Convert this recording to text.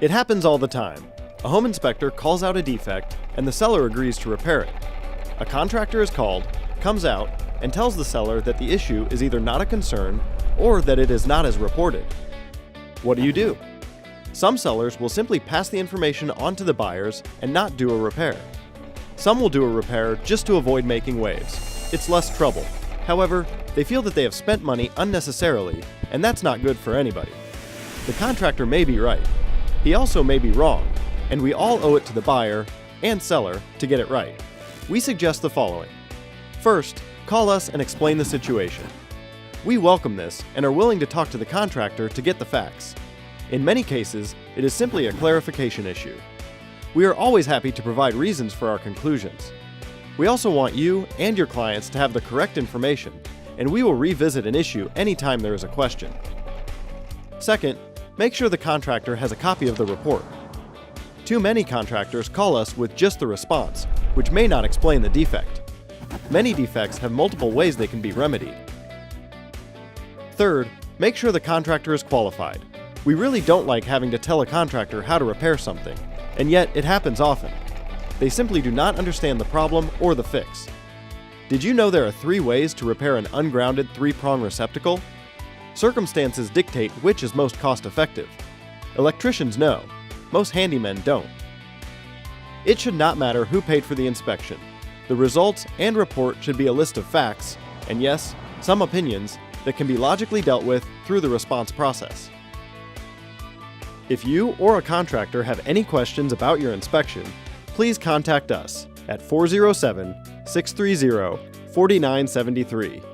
It happens all the time. A home inspector calls out a defect, and the seller agrees to repair it. A contractor is called, comes out, and tells the seller that the issue is either not a concern or that it is not as reported. What do? Some sellers will simply pass the information on to the buyers and not do a repair. Some will do a repair just to avoid making waves. It's less trouble. However, they feel that they have spent money unnecessarily, and that's not good for anybody. The contractor may be right. He also may be wrong, and we all owe it to the buyer and seller to get it right. We suggest the following. First, call us and explain the situation. We welcome this and are willing to talk to the contractor to get the facts. In many cases, it is simply a clarification issue. We are always happy to provide reasons for our conclusions. We also want you and your clients to have the correct information, and we will revisit an issue anytime there is a question. Second, make sure the contractor has a copy of the report. Too many contractors call us with just the response, which may not explain the defect. Many defects have multiple ways they can be remedied. Third, make sure the contractor is qualified. We really don't like having to tell a contractor how to repair something, and yet it happens often. They simply do not understand the problem or the fix. Did you know there are 3 ways to repair an ungrounded 3-prong receptacle? Circumstances dictate which is most cost-effective. Electricians know. Most handymen don't. It should not matter who paid for the inspection. The results and report should be a list of facts, and yes, some opinions, that can be logically dealt with through the response process. If you or a contractor have any questions about your inspection, please contact us at 407-630-4973.